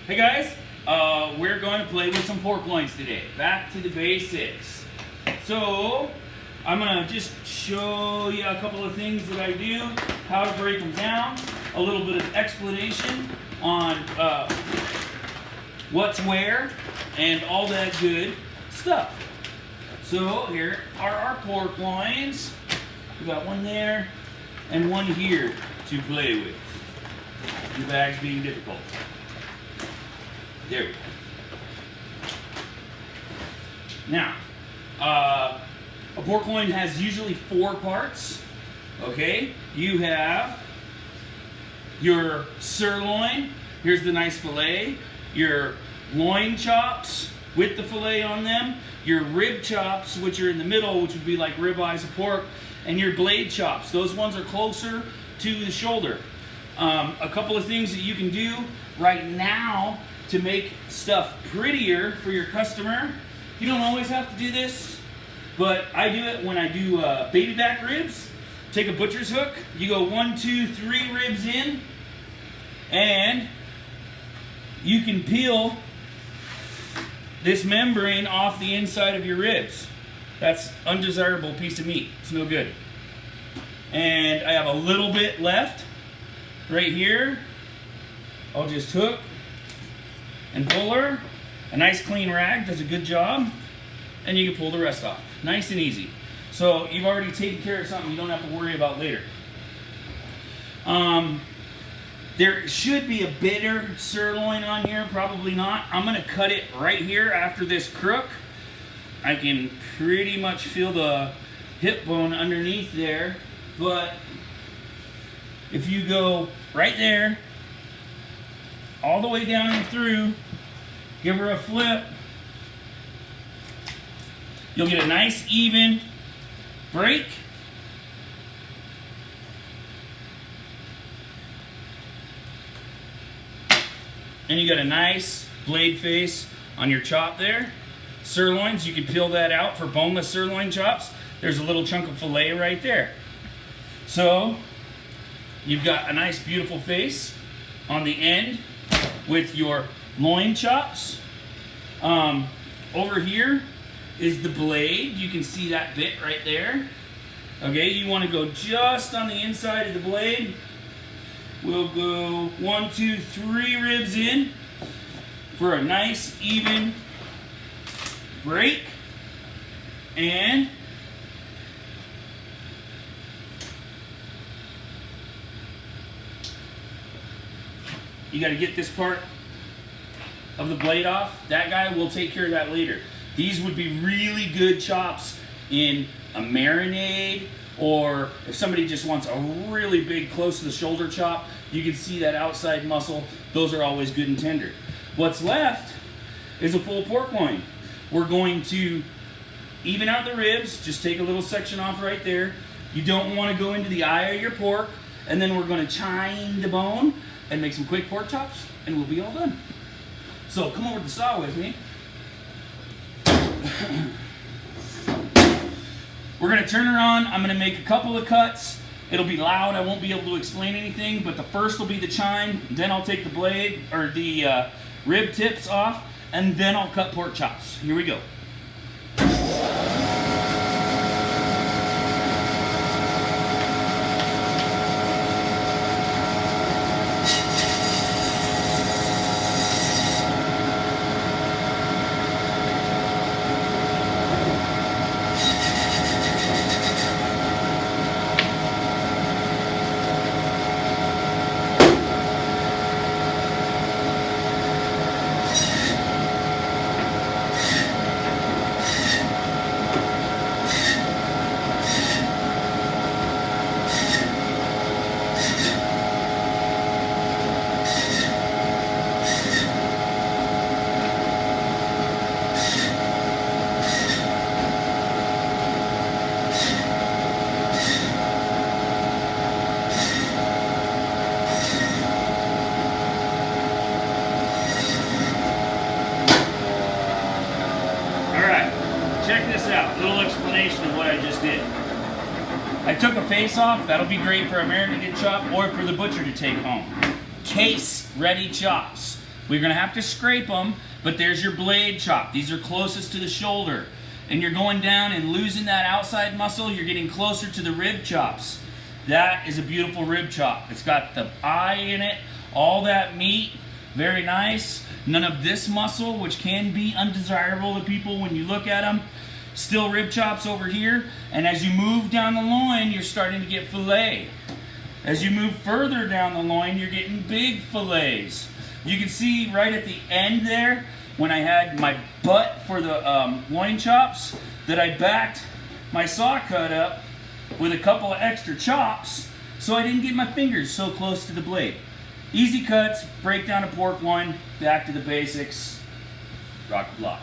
Hey guys, we're going to play with some pork loins today. Back to the basics. So, I'm going to just show you a couple of things that I do, how to break them down, a little bit of explanation on what's where, and all that good stuff. So, here are our pork loins. We got one there and one here to play with. The bag's being difficult. There we go. Now, a pork loin has usually 4 parts. Okay, you have your sirloin. Here's the nice fillet. Your loin chops with the fillet on them. Your rib chops, which are in the middle, which would be like rib eyes of pork, and your blade chops. Those ones are closer to the shoulder. A couple of things that you can do right now to make stuff prettier for your customer. You don't always have to do this, but I do it when I do baby back ribs. Take a butcher's hook, you go 1, 2, 3 ribs in, and you can peel this membrane off the inside of your ribs. That's undesirable piece of meat. It's no good. And I have a little bit left right here. I'll just hook and pull her. A nice clean rag does a good job, and you can pull the rest off. Nice and easy. So you've already taken care of something you don't have to worry about later. There should be a bitter sirloin on here, probably not. I'm gonna cut it right here after this crook. I can pretty much feel the hip bone underneath there, but if you go right there, all the way down and through, give her a flip, you'll get a nice even break. And you got a nice blade face on your chop there. Sirloins, you can peel that out for boneless sirloin chops. There's a little chunk of fillet right there. So you've got a nice beautiful face on the end with your loin chops. Over here is the blade. You can see that bit right there. Okay, you want to go just on the inside of the blade. We'll go 1, 2, 3 ribs in for a nice even break. And you got to get this part of the blade off. That guy will take care of that later. These would be really good chops in a marinade, or if somebody just wants a really big close to the shoulder chop, you can see that outside muscle. Those are always good and tender. What's left is a full pork loin. We're going to even out the ribs, just take a little section off right there. You don't want to go into the eye of your pork, and then we're going to chine the bone and make some quick pork chops, and we'll be all done. So come over to the saw with me. We're going to turn her on. I'm going to make a couple of cuts. It'll be loud. I won't be able to explain anything, but the first will be the chine. Then I'll take the blade or the rib tips off, and then I'll cut pork chops. Here we go. Check this out, a little explanation of what I just did. I took a face off. That'll be great for a marinated chop or for the butcher to take home. Case ready chops. We're gonna have to scrape them, but there's your blade chop. These are closest to the shoulder. And you're going down and losing that outside muscle, you're getting closer to the rib chops. That is a beautiful rib chop. It's got the eye in it, all that meat, very nice. None of this muscle, which can be undesirable to people when you look at them. Still rib chops over here. And as you move down the loin, you're starting to get filet. As you move further down the loin, you're getting big fillets. You can see right at the end there, when I had my butt for the loin chops, that I backed my saw cut up with a couple of extra chops so I didn't get my fingers so close to the blade. Easy cuts, break down a pork loin, back to the basics, rock the block.